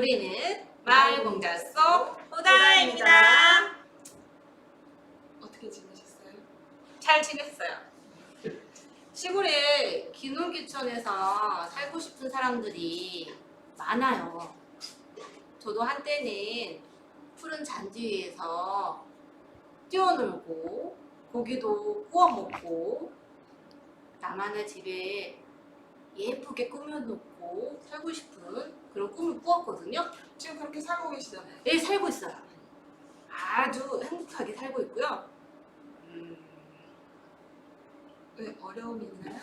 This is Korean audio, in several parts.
우리는 마을공자 속 호다입니다. 어떻게 지내셨어요? 잘 지냈어요. 시골에 기농기촌에서 살고 싶은 사람들이 많아요. 저도 한때는 푸른 잔디 위에서 뛰어놀고 고기도 구워 먹고 나만의 집에 예쁘게 꾸며놓고 살고 싶은 그런 꿈을 꾸었거든요. 지금 그렇게 살고 계시잖아요. 네, 살고 있어요. 아주 행복하게 살고 있고요. 왜 어려움이 있나요?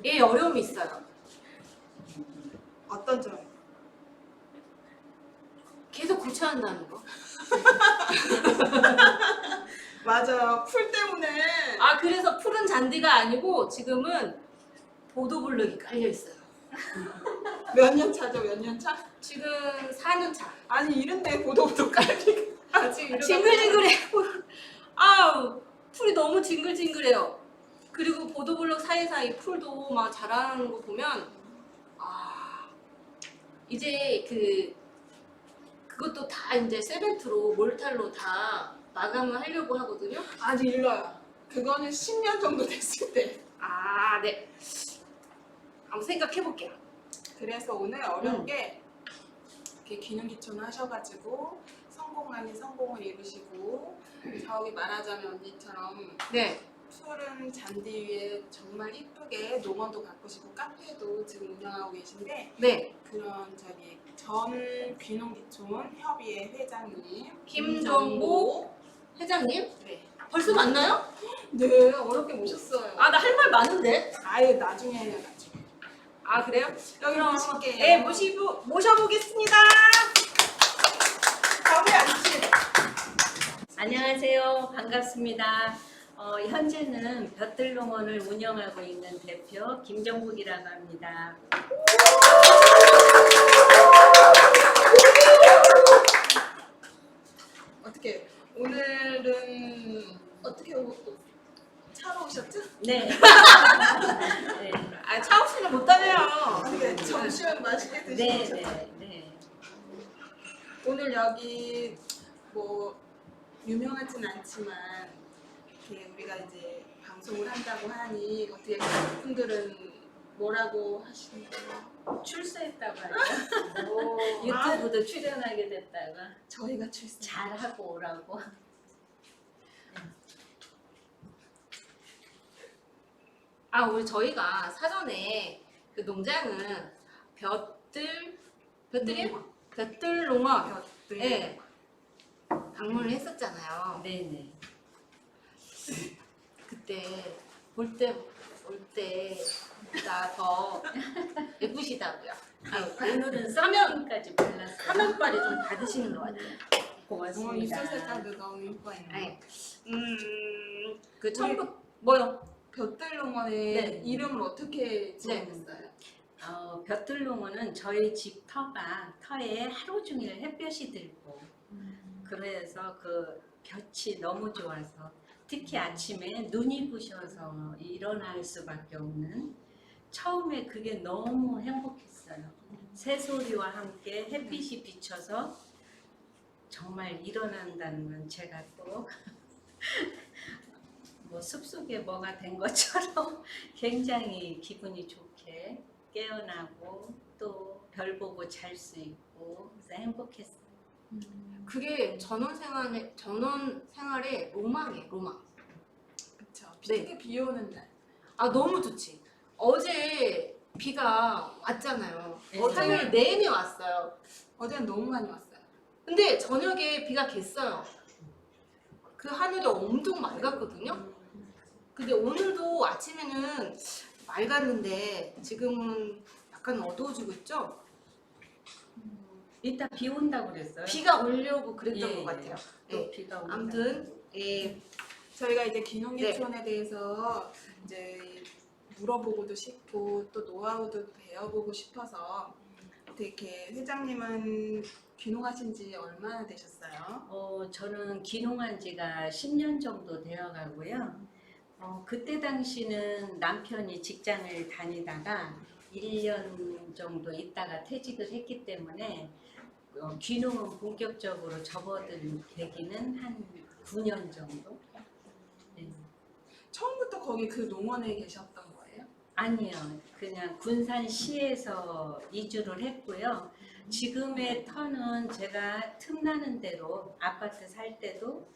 예, 어려움이 있어요. 어떤 점? 계속 고쳐야 한다는 거. 맞아요. 풀 때문에 아, 그래서 푸른 잔디가 아니고 지금은 보도블럭이 깔려 있어요. 몇 년 차죠? 몇 년 차? 지금 4년 차. 아니 이런데 보도부터 깔리고 아직 이러다 징글징글해. 아우, 풀이 너무 징글징글해요. 그리고 보도블럭 사이사이 풀도 막 자라는 거 보면 이제 그것도 다 이제 세멘트로 몰탈로 다 마감을 하려고 하거든요. 아직 일러요. 그거는 10년 정도 됐을 때. 아, 네. 한번 생각해 볼게요. 그래서 오늘 어렵게 이렇게 기능기촌을 하셔가지고 성공 아닌 성공을 이루시고 저기 말하자면 언니처럼 네. 푸른 잔디 위에 정말 이쁘게 농원도 가꾸시고 카페도 지금 운영하고 계신데 네. 그런 저기 전 귀농기촌 협의회 회장님 김정보 회장님? 네. 벌써 만나요? 네 어렵게 모셨어요. 아, 나 할 말 많은데. 아예 나중에 해요 나중에. 아, 그래요? 여기 그럼 모실게요. 네, 모셔보겠습니다. 다음에 앉으세요. 안녕하세요. 반갑습니다. 현재는 볕들농원을 운영하고 있는 대표 김정국이라고 합니다. 어떻게 오늘은 어떻게 차로 오셨죠? 네. 네. 아, 차 없이는 못 다녀요. 네, 점심은 맛있게 드시고 네. 오셨어요. 네. 오늘 여기 뭐 유명하진 않지만 이렇게 우리가 이제 방송을 한다고 하니 어떻게 분들은 뭐라고 하시나요? 출세했다고 하죠. 유튜브도 출연하게 됐다가 저희가 출세. 잘하고 오라고. 아, 우리 저희가 사전에 그 농장은 볕들이요? 볕들농원 네. 네. 방문을 했었잖아요. 네네. 그때 볼 때보다 더 예쁘시다고요. 오늘은 썸머까지 발랐어요. 화면빨이 좀 받으시는 것 같아요. 고맙습니다. 입술 색깔도 너무 예뻐요. 네. 그 처음부터 뭐요? 볕들농원의 네. 이름을 어떻게 지어냈어요? 볕들농원은 저희 집 터에 하루 종일 햇볕이 들고 그래서 그 볕이 너무 좋아서 특히 아침에 눈이 부셔서 일어날 수밖에 없는 처음에 그게 너무 행복했어요. 새소리와 함께 햇빛이 비쳐서 정말 일어난다는 건 제가 또 뭐 숲속에 뭐가 된 것처럼 굉장히 기분이 좋게 깨어나고 또 별 보고 잘 수 있고 그래서 행복했어요. 그게 전원 생활의 로망이에요, 로망. 그쵸. 네. 특히 비 오는 날. 아, 너무 좋지. 어제 비가 왔잖아요. 네. 어제 내내 왔어요. 어제는 너무 많이 왔어요. 근데 저녁에 비가 갰어요. 그 하늘이 엄청 맑았거든요. 근데 오늘도 아침에는 맑았는데 지금은 약간 어두워지고 있죠? 이따 비 온다고 그랬어요. 비가 오려고 그랬던 예, 것 같아요. 또 네. 비가 온다. 아무튼 예. 저희가 이제 기농기촌에 대해서 이제 물어보고도 싶고 또 노하우도 배워보고 싶어서 어떻게 회장님은 귀농하신 지 얼마나 되셨어요? 저는 귀농한 지가 10년 정도 되어 가고요. 그때 당시는 남편이 직장을 다니다가 1년 정도 있다가 퇴직을 했기 때문에 귀농은 본격적으로 접어든 계기는 한 9년 정도? 네. 처음부터 거기 그 농원에 계셨던 거예요? 아니요. 그냥 군산시에서 이주를 했고요. 지금의 터는 제가 틈나는 대로 아파트 살 때도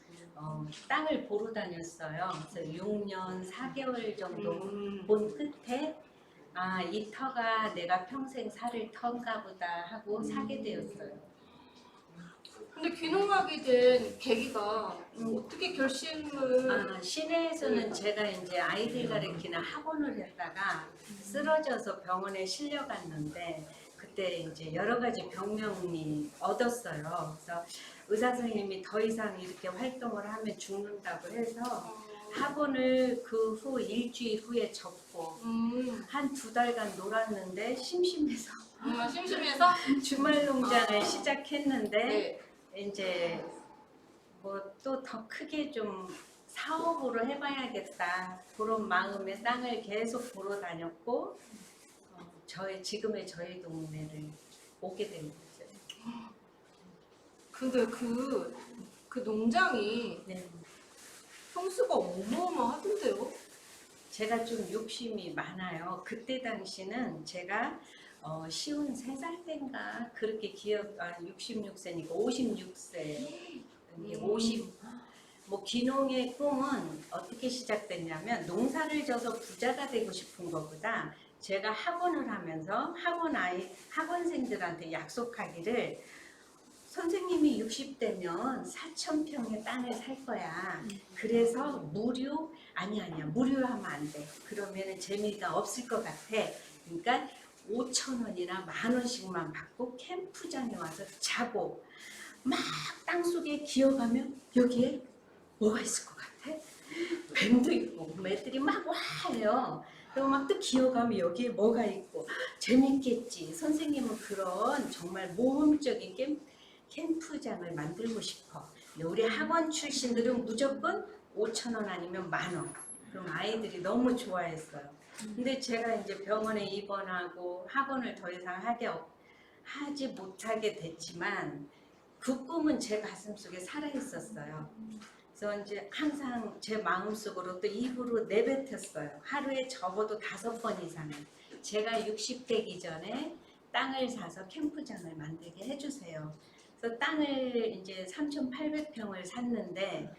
땅을 보러 다녔어요. 그래서 6년 4개월 정도 본 끝에 이 터가 내가 평생 살 터인가 보다 하고 사게 되었어요. 근데 귀농하게 된 계기가 어떻게 결심을 시내에서는 제가 이제 아이들 가르치는 학원을 했다가 쓰러져서 병원에 실려갔는데 그때 이제 여러 가지 병명이 얻었어요. 그래서 의사 선생님이 더 이상 이렇게 활동을 하면 죽는다고 해서 학원을 그 후 일주일 후에 접고 한 2달간 놀았는데 심심해서 심심해서 주말 농장을 시작했는데 네. 이제 뭐 또 더 크게 좀 사업으로 해봐야겠다 그런 마음에 땅을 계속 보러 다녔고 지금의 동네를 오게 된 거죠. 근데 그 농장이 네. 평수가 어마어마하던데요? 제가 좀 욕심이 많아요. 그때 당시는 제가 53살 때인가 그렇게 66세니까 56세 50 귀농의 꿈은 어떻게 시작됐냐면 농사를 져서 부자가 되고 싶은 것보다 제가 학원을 하면서 학원생들한테 약속하기를 선생님이 60대면 4,000평의 땅을 살 거야. 그래서 아니야 무료하면 안 돼. 그러면 재미가 없을 것 같아. 그러니까 5,000원이나 10,000원씩만 받고 캠프장에 와서 자고 막 땅속에 기어가면 여기에 뭐가 있을 것 같아? 뱀도 있고 애들이 막 와요. 그리고 막 또 기어가면 여기에 뭐가 있고 재밌겠지. 선생님은 그런 정말 모험적인 캠프장을 만들고 싶어. 근데 우리 학원 출신들은 무조건 5,000원 아니면 10,000원. 그럼 아이들이 너무 좋아했어요. 근데 제가 이제 병원에 입원하고 학원을 더 이상 하지 못하게 됐지만 그 꿈은 제 가슴속에 살아 있었어요. 그래서 이제 항상 제 마음속으로 또 입으로 내뱉었어요. 하루에 적어도 5번 이상은 제가 60대기 전에 땅을 사서 캠프장을 만들게 해주세요. 그래서 땅을 이제 3,800평을 샀는데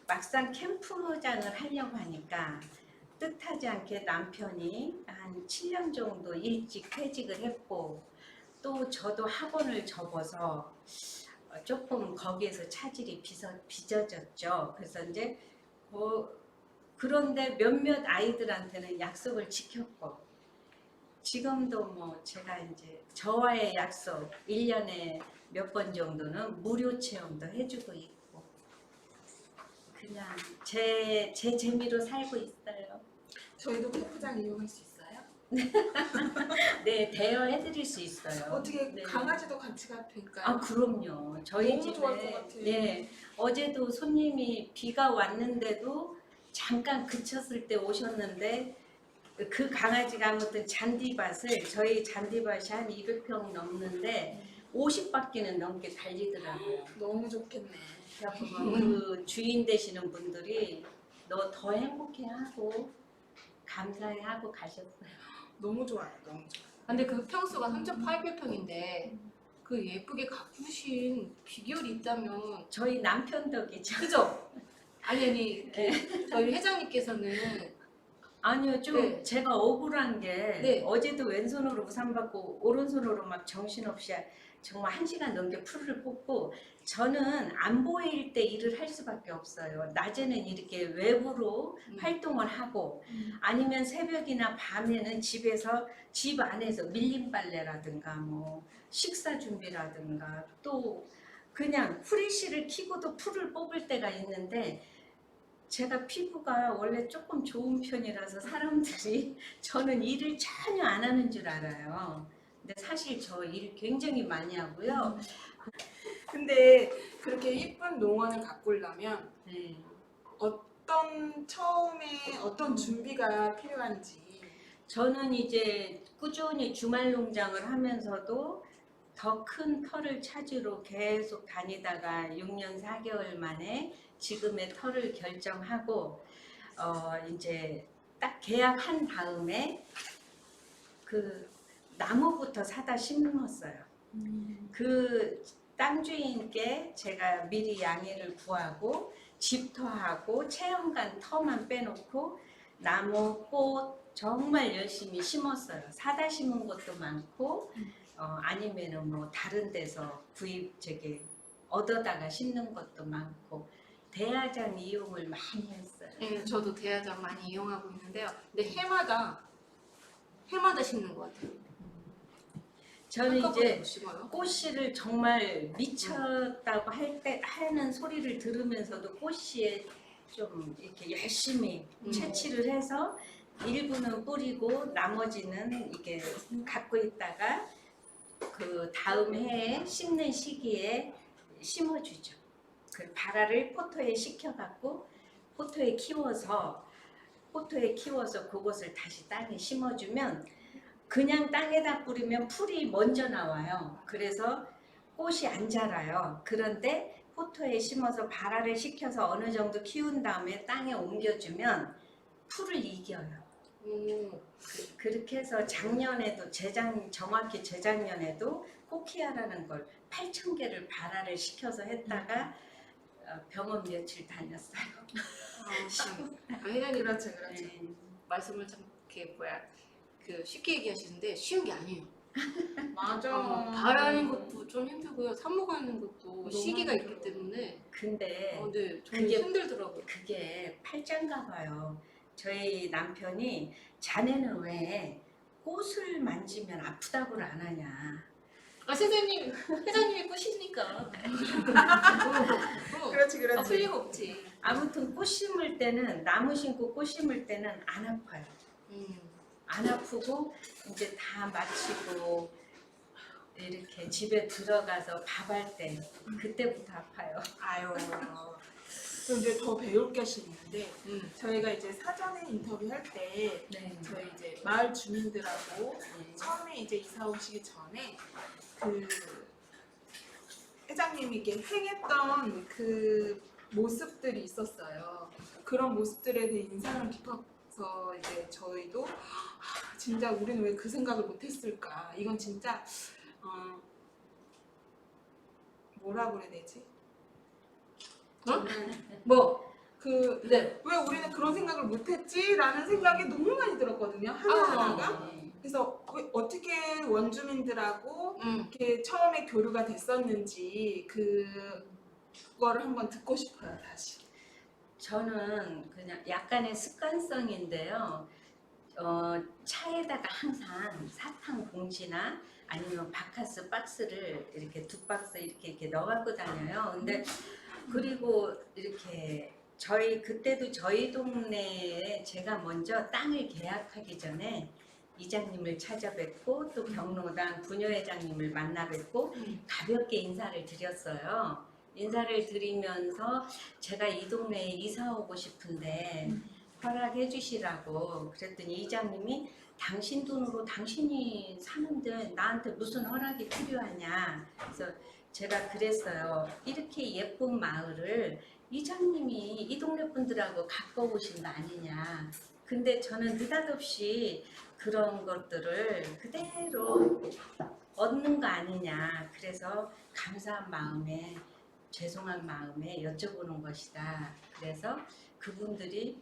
막상 캠프장을 하려고 하니까 뜻하지 않게 남편이 한 7년 정도 일찍 퇴직을 했고 또 저도 학원을 접어서 조금 거기에서 차질이 빚어졌죠. 그래서 이제 그런데 몇몇 아이들한테는 약속을 지켰고 지금도 제가 이제 저와의 약속 1년에 몇 번 정도는 무료 체험도 해주고 있고 그냥 제 재미로 살고 있어요. 저희도 캠프장 이용할 수 있어요? 네, 대여해드릴 수 있어요. 어떻게 네. 강아지도 같이 가도 될까요? 그럼요. 저희 너무 집에 좋아할 것 같아요. 네, 어제도 손님이 비가 왔는데도 잠깐 그쳤을 때 오셨는데 그 강아지가 아무튼 잔디밭을 저희 잔디밭이 한 200평 넘는데 50바퀴는 넘게 달리더라고요. 너무 좋겠네. 그래서 그 주인 되시는 분들이 너 더 행복해하고 감사해하고 가셨어요. 너무 좋아요. 너무 좋아요. 근데 그 평수가 3,800평인데 그 예쁘게 가꾸신 비결이 있다면 저희 남편 덕이죠. 그죠? 아니 저희 회장님께서는 아니요, 좀 네. 제가 억울한 게 네. 어제도 왼손으로 우산 받고 오른손으로 막 정신없이 정말 1시간 넘게 풀을 뽑고 저는 안 보일 때 일을 할 수밖에 없어요. 낮에는 이렇게 외부로 활동을 하고 아니면 새벽이나 밤에는 집 안에서 밀림 빨래라든가 식사 준비라든가 또 그냥 후레쉬를 켜고도 풀을 뽑을 때가 있는데 제가 피부가 원래 조금 좋은 편이라서 사람들이 저는 일을 전혀 안 하는 줄 알아요. 근데 사실 저 일 굉장히 많이 하고요. 근데 그렇게 예쁜 농원을 가꾸려면 네. 처음에 어떤 준비가 필요한지. 저는 이제 꾸준히 주말 농장을 하면서도 더 큰 터를 찾으러 계속 다니다가 6년 4개월 만에 지금의 터를 결정하고 이제 딱 계약한 다음에 그 나무부터 사다 심었어요. 그 땅 주인께 제가 미리 양해를 구하고 집터하고 체험관 터만 빼놓고 나무, 꽃 정말 열심히 심었어요. 사다 심은 것도 많고 아니면은 뭐 다른 데서 얻어다가 심는 것도 많고 대야장 이용을 많이 했어요. 네, 저도 대야장 많이 이용하고 있는데요. 근데 해마다 심는 것 같아요. 저는 한꺼번에 이제 못 심어요. 꽃씨를 정말 미쳤다고 하는 소리를 들으면서도 꽃씨에 좀 이렇게 열심히 채취를 해서 일부는 뿌리고 나머지는 이게 갖고 있다가 그 다음 해에 심는 시기에 심어주죠. 그 발화를 포토에 식혀갖고 포토에 키워서 그것을 다시 땅에 심어주면 그냥 땅에다 뿌리면 풀이 먼저 나와요. 그래서 꽃이 안 자라요. 그런데 포토에 심어서 발화를 시켜서 어느 정도 키운 다음에 땅에 옮겨주면 풀을 이겨요. 그렇게 해서 작년에도 정확히 재작년에도 코키아라는 걸 8,000개를 발화를 시켜서 했다가 병원 며칠 다녔어요. 회장님 그렇죠. 네. 말씀을 참 쉽게 얘기하시는데 쉬운 게 아니에요. 맞아. 바라는 것도 좀 힘들고요. 삽목하는 것도 시기가 있기 힘들어. 때문에 근데 네, 좀 그게- 힘들더라고요. 그게 팔자인가 봐요. 저희 남편이 자네는 왜 꽃을 만지면 아프다고를 안 하냐. 회장님이 꽃이니까. 그렇지. 아플 리가 없지. 아무튼 꽃 심을 때는 나무 심고 꽃 심을 때는 안 아파요. 안 아프고 이제 다 마치고 이렇게 집에 들어가서 밥할 때 그때부터 아파요. 아유. 그럼 이제 더 배울 것이 있는데 음. 저희가 이제 사전에 인터뷰할 때 네. 저희 이제 마을 주민들하고 처음에 이제 이사 오시기 전에 그 회장님이 이렇게 행했던 그 모습들이 있었어요. 그런 모습들에 대해 인상을 깊어서 이제 저희도 진짜 우리는 왜 그 생각을 못했을까? 이건 진짜 뭐라 그래야 되지? 뭐? 그 네. 왜 우리는 그런 생각을 못했지라는 생각이 너무 많이 들었거든요. 하나하나가. 네. 그래서 어떻게 원주민들하고 음. 이렇게 처음에 교류가 됐었는지 그거를 한번 듣고 싶어요. 다시. 저는 그냥 약간의 습관성인데요. 차에다가 항상 사탕 봉지나 아니면 바카스 박스를 이렇게 2박스 이렇게 넣어 갖고 다녀요. 근데 그리고 이렇게 그때도 저희 동네에 제가 먼저 땅을 계약하기 전에 이장님을 찾아뵙고 또 경로당 부녀회장님을 만나 뵙고 가볍게 인사를 드렸어요. 인사를 드리면서 제가 이 동네에 이사 오고 싶은데 허락해 주시라고 그랬더니 이장님이 당신 돈으로 당신이 사는데 나한테 무슨 허락이 필요하냐. 그래서 제가 그랬어요. 이렇게 예쁜 마을을 이장님이 이 동네 분들하고 가까우신 거 아니냐. 근데 저는 느닷없이 그런 것들을 그대로 얻는 거 아니냐. 그래서 감사한 마음에 죄송한 마음에 여쭤보는 것이다. 그래서 그분들이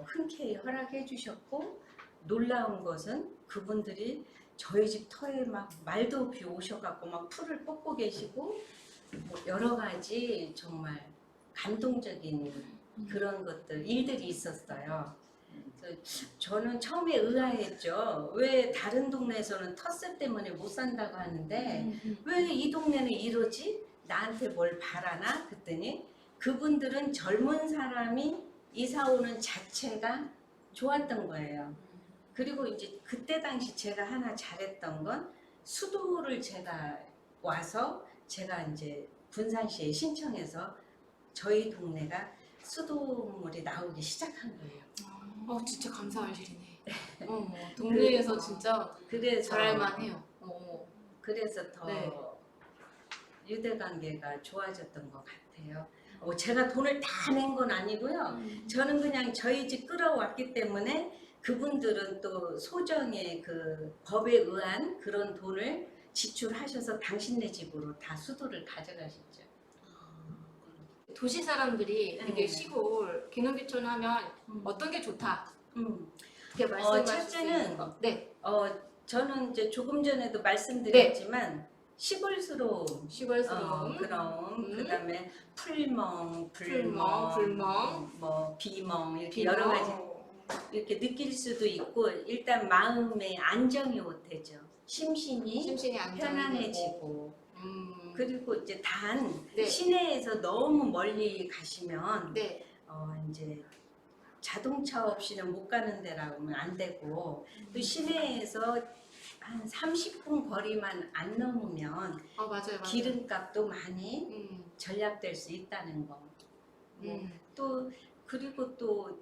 흔쾌히 허락해 주셨고 놀라운 것은 그분들이 저희 집 터에 막 말도 없이 오셔갖고 막 풀을 뽑고 계시고 뭐 여러 가지 정말 감동적인 그런 일들이 있었어요. 그래서 저는 처음에 의아했죠. 왜 다른 동네에서는 텃세 때문에 못 산다고 하는데 왜 이 동네는 이러지? 나한테 뭘 바라나? 그랬더니 그분들은 젊은 사람이 이사 오는 자체가 좋았던 거예요. 그리고 이제 그때 당시 제가 하나 잘했던 건 수도를 제가 와서 제가 이제 분산시에 신청해서 저희 동네가 수도물이 나오기 시작한 거예요. 진짜 감사할 일이네. 동네에서 진짜 그래서 잘할만해요. 그래서 더 네. 유대관계가 좋아졌던 것 같아요. 제가 돈을 다 낸 건 아니고요. 저는 그냥 저희 집 끌어왔기 때문에 그분들은 또 소정의 그 법에 의한 그런 돈을 지출하셔서 당신네 집으로 다 수도를 가져가셨죠. 도시 사람들이 네. 되게 시골 기농기촌하면 어떤 게 좋다? 이렇게 말씀하실 수 첫째는 있는 거. 네. 저는 이제 조금 전에도 말씀드렸지만 시골스러움, 시골스러움. 그럼 그다음에 풀멍, 불멍, 불멍. 뭐 비멍 이렇게 비멍. 여러 가지 이렇게 느낄 수도 있고 일단 마음의 안정이 오대죠. 심신이 심신이 안정되고. 편안해지고 그리고 이제 단 네. 시내에서 너무 멀리 가시면 네. 이제 자동차 없이는 못 가는 데라면 안 되고 또 시내에서 한 30분 거리만 안 넘으면 맞아요. 기름값도 많이 음. 절약될 수 있다는 거. 음. 또 그리고 또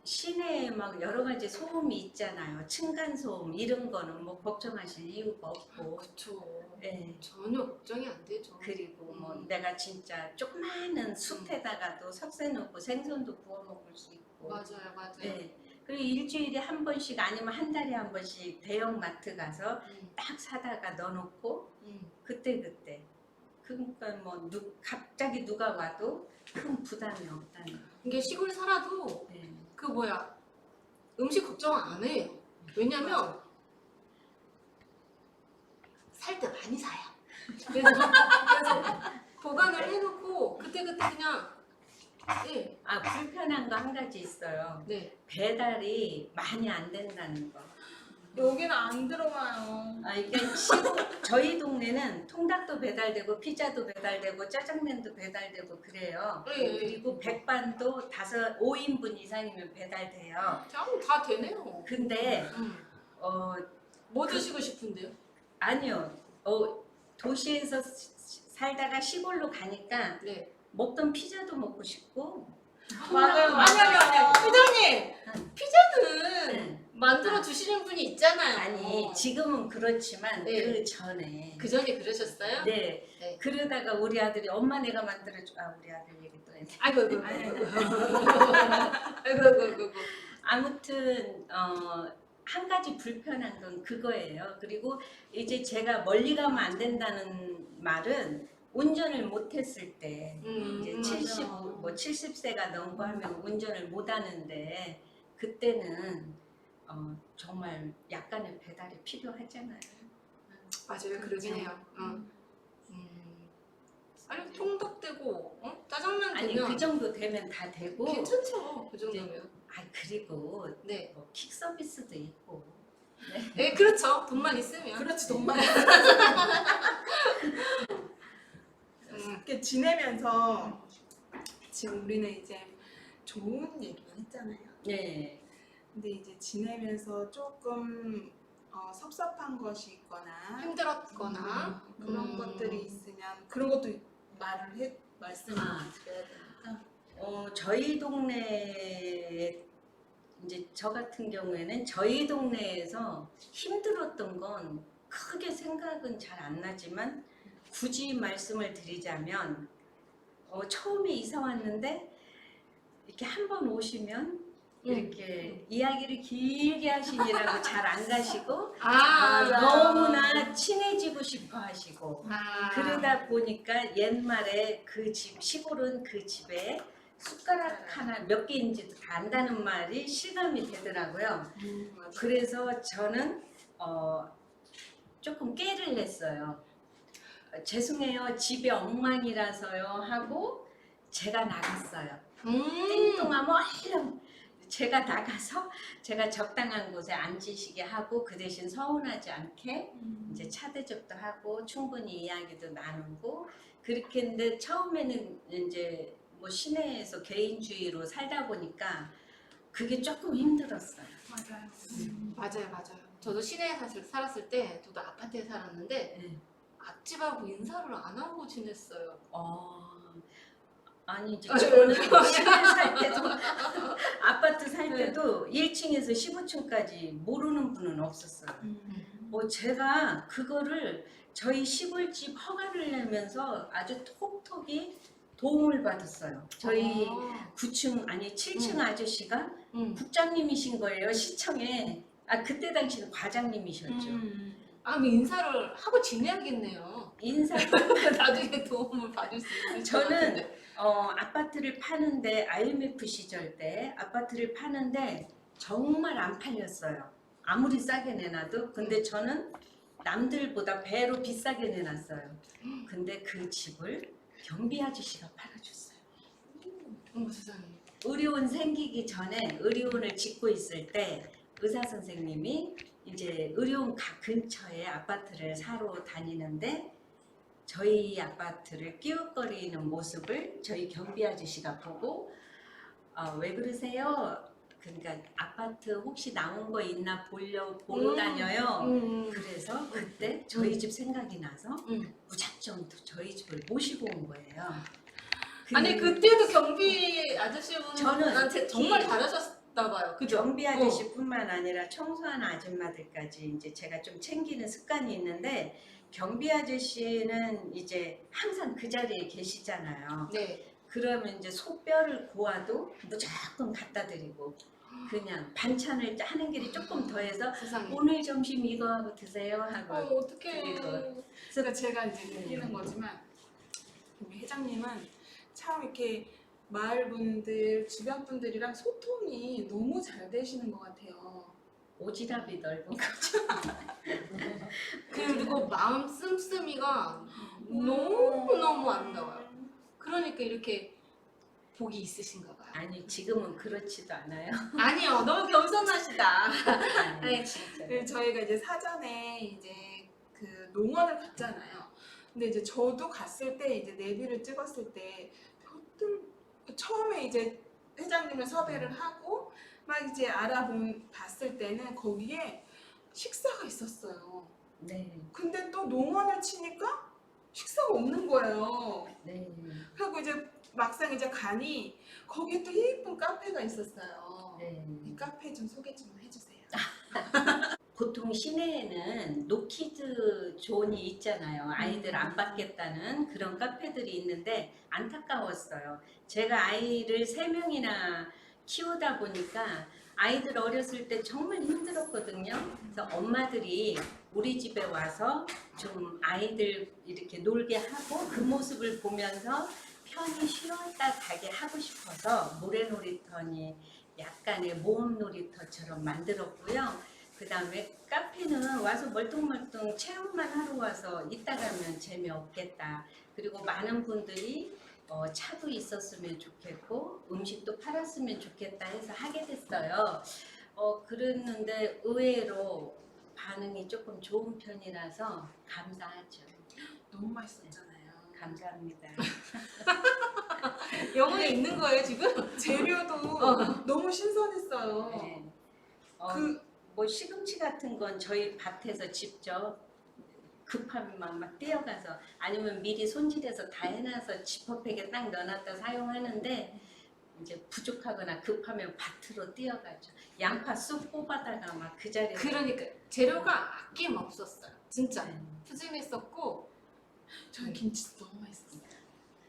시내에 막 여러 가지 소음이 있잖아요. 층간 소음 이런 거는 뭐 걱정하실 이유가 없고. 그쵸. 네. 전혀 걱정이 안 되죠. 그리고 뭐 내가 진짜 조그마한 숲에다가도 석쇠 넣고 생선도 구워 먹을 수 있고. 맞아요. 네. 그리고 일주일에 한 번씩 아니면 한 달에 한 번씩 대형 마트 가서 딱 사다가 넣어놓고 그때 그러니까 뭐 갑자기 누가 와도 큰 부담이 없다는 거. 이게 시골 살아도 네. 그 뭐야 음식 걱정 안 해요. 왜냐면 살 때 많이 사요. 그래서 보관을 해놓고 그때 그냥 네. 불편한 거 한 가지 있어요. 네. 배달이 많이 안 된다는 거. 여기는 안 들어와요. 이게 저희 동네는 통닭도 배달되고 피자도 배달되고 짜장면도 배달되고 그래요. 네. 그리고 백반도 5인분 이상이면 배달돼요. 다 되네요. 근데 뭐 드시고 싶은데요? 아니요. 도시에서 살다가 시골로 가니까 네. 먹던 피자도 먹고 싶고. 맞아요. 아니요. 부장님 피자는 네. 만들어 주시는 분이 있잖아요. 아니 지금은 그렇지만 네. 그 전에. 그 전에 그러셨어요? 네. 네. 그러다가 우리 아들이 엄마 내가 만들어줘. 우리 아들 얘기 또 했네. 아이고. 아무튼 한 가지 불편한 건 그거예요. 그리고 이제 제가 멀리 가면 안 된다는 말은 운전을 못했을 때 이제 70세가 넘고 하면 운전을 못 하는데 그때는 정말 약간의 배달이 필요하잖아요. 맞아요. 그러긴 해요. 아니 통닭되고 짜장면 아니 되면 그 정도 되면 다 되고. 괜찮죠. 그 정도면. 그리고 네. 뭐 킥 서비스도 있고. 네, 그렇죠. 돈만 있으면. 그렇지 돈만 이렇게 지내면서 지금 우리는 이제 좋은 얘기만 했잖아요. 네. 근데 이제 지내면서 조금 섭섭한 것이 있거나 힘들었거나 그런 것들이 있으면 그런 것도 말씀을 드려야 되니까. 저희 동네 이제 저 같은 경우에는 저희 동네에서 힘들었던 건 크게 생각은 잘 안 나지만 굳이 말씀을 드리자면 처음에 이사 왔는데 이렇게 한 번 오시면 이렇게 이야기를 길게 하시느라고 잘 안 가시고 너무나 친해지고 싶어 하시고 그러다 보니까 옛말에 그 집 시골은 그 집에 숟가락 하나 몇 개인지도 다 안다는 말이 실감이 되더라고요. 그래서 저는 조금 깨를 냈어요. 죄송해요, 집이 엉망이라서요 하고 제가 나갔어요. 띵동하면 얼른 제가 나가서 제가 적당한 곳에 앉으시게 하고 그 대신 서운하지 않게 이제 차 대접도 하고 충분히 이야기도 나누고 그렇게 했는데 처음에는 이제 뭐 시내에서 개인주의로 살다 보니까 그게 조금 힘들었어요. 맞아요. 저도 시내에 살았을 때 저도 아파트에 살았는데 네. 앞집하고 인사를 안 하고 지냈어요. 아니 이제 저는 시내 살 때도 아파트 살 때도 1층에서 15층까지 모르는 분은 없었어요. 제가 그거를 저희 시골집 허가를 내면서 아주 톡톡히 도움을 받았어요. 저희 9층 아니 7층 아저씨가 국장님이신 거예요, 시청에. 그때 당시는 과장님이셨죠. 그럼 인사를 하고 지내야겠네요. 인사 나중에 도움을 받을 수 있을 것 저는 같은데. 아파트를 파는데 IMF 시절 때 아파트를 파는데 정말 안 팔렸어요. 아무리 싸게 내놔도. 근데 저는 남들보다 배로 비싸게 내놨어요. 근데 그 집을 경비 아저씨가 팔아줬어요. 세상에. 의료원 생기기 전에 의료원을 짓고 있을 때 의사 선생님이 이제 의료원 근처에 아파트를 사러 다니는데 저희 아파트를 끼웃거리는 모습을 저희 경비 아저씨가 보고 왜 그러세요? 그러니까 아파트 혹시 나온 거 있나 보러 다녀요. 그래서 그때 저희 집 생각이 나서 무작정 저희 집을 모시고 온 거예요. 아니 그때도 경비 아저씨분은 저는 나한테 정말 잘하셨다 봐요. 그죠? 경비 아저씨뿐만 아니라 청소하는 아줌마들까지 이제 제가 좀 챙기는 습관이 있는데 경비 아저씨는 이제 항상 그 자리에 계시잖아요. 네. 그러면 이제 소뼈를 고아도 무조건 갖다 드리고 그냥 반찬을 하는 길이 조금 더해서 세상에. 오늘 점심 이거 하고 드세요 하고 어떡해. 그러니까 제가 이제 느끼는 거지만 우리 회장님은 참 이렇게 마을 분들, 주변 분들이랑 소통이 너무 잘 되시는 것 같아요. 오지랖이 넓은 거죠. 그리고 마음 씀씀이가 너무너무 아름다워요. 그러니까 이렇게 복이 있으신가 봐요. 아니 지금은 그렇지도 않아요. 아니요, 너무 겸손하시다. 아니, 진짜. 네, 저희가 이제 사전에 이제 그 농원을 갔잖아요. 근데 이제 저도 갔을 때 이제 내비를 찍었을 때 처음에 이제 회장님을 섭외를 하고 막 이제 봤을 때는 거기에 식사가 있었어요. 네, 근데 또 농원을 치니까 식사가 없는 거예요. 네. 그리고 이제 막상 이제 가니 거기에 또 예쁜 카페가 있었어요. 네. 이 카페 좀 소개 좀 해주세요. 보통 시내에는 노키즈 존이 있잖아요. 아이들 안 받겠다는 그런 카페들이 있는데 안타까웠어요. 제가 아이를 3명이나 키우다 보니까 아이들 어렸을 때 정말 힘들었거든요. 그래서 엄마들이 우리 집에 와서 좀 아이들 이렇게 놀게 하고 그 모습을 보면서 편히 쉬었다 가게 하고 싶어서 모래놀이터니 약간의 모험 놀이터처럼 만들었고요. 그 다음에 카페는 와서 멀뚱멀뚱 체험만 하러 와서 있다 가면 재미없겠다. 그리고 많은 분들이 차도 있었으면 좋겠고 음식도 팔았으면 좋겠다 해서 하게 됐어요. 그랬는데 의외로 반응이 조금 좋은 편이라서 감사하죠. 너무 맛있었잖아요. 감사합니다. 영혼이 있는 거예요 지금? 재료도 너무 신선했어요. 네. 뭐 시금치 같은 건 저희 밭에서 직접 급하면 막 떼어가서 아니면 미리 손질해서 다 해놔서 지퍼백에 딱 넣어놨다 사용하는데 이제 부족하거나 급하면 밭으로 떼어가죠. 양파 쑥 뽑아다가 막 그 자리에 그러니까 재료가 아낌없었어요. 진짜 네. 푸짐했었고 저는 김치도 너무 맛있었어요.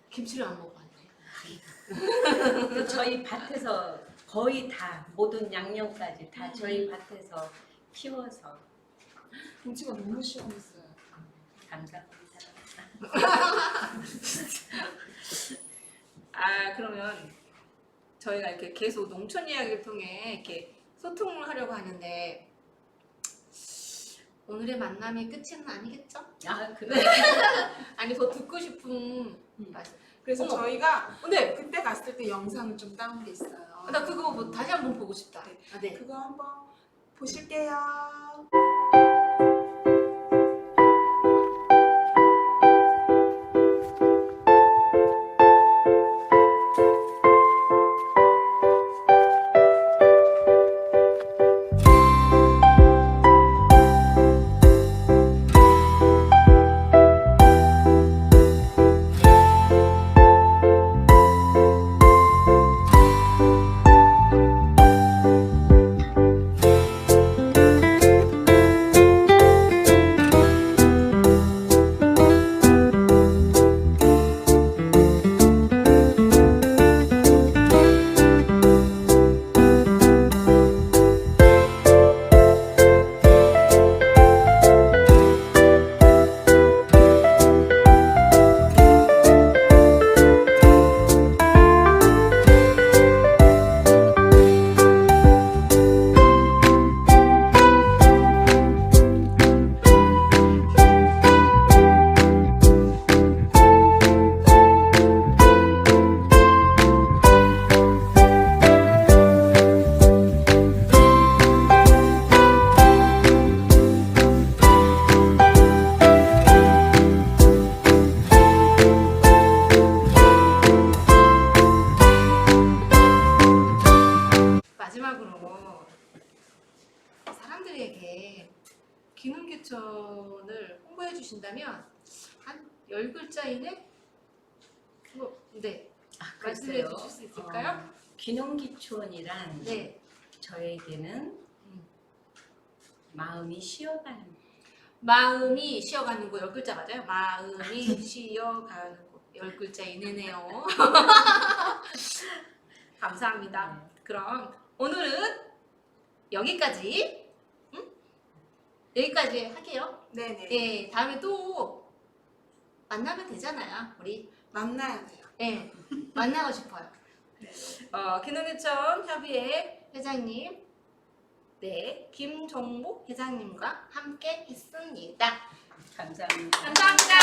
김치를 안 먹어봤네. 또 저희 밭에서 거의 다 모든 양념까지 다 저희 밭에서 키워서 김치가 너무 시원했어요. 감사합니다. 그러면 저희가 이렇게 계속 농촌 이야기를 통해 이렇게 소통을 하려고 하는데 오늘의 만남이 끝은 아니겠죠? 그래. 아니 더 듣고 싶은 말씀. 그래서 어머. 저희가 네. 그때 갔을 때 영상을 좀 따온 게 있어요. 나 그거 뭐 다시 한번 보고 싶다. 네. 그거 한번 보실게요. 10글자 이내? 네. 말씀해 글쎄요. 주실 수 있을까요? 귀농귀촌이란 네. 저에게는 마음이 쉬어가는 마음이 쉬어가는 곳 10글자 맞아요? 마음이 쉬어가는 곳 10글자 이내네요. 감사합니다. 네. 그럼 오늘은 여기까지 여기까지 할게요. 네네. 네, 다음에 또 만나면 되잖아요. 우리 만나야 돼요. 네, 만나고 싶어요. 네. 귀농귀촌 협의회 회장님, 네, 김종복 회장님과 함께 했습니다. 감사합니다. 감사합니다.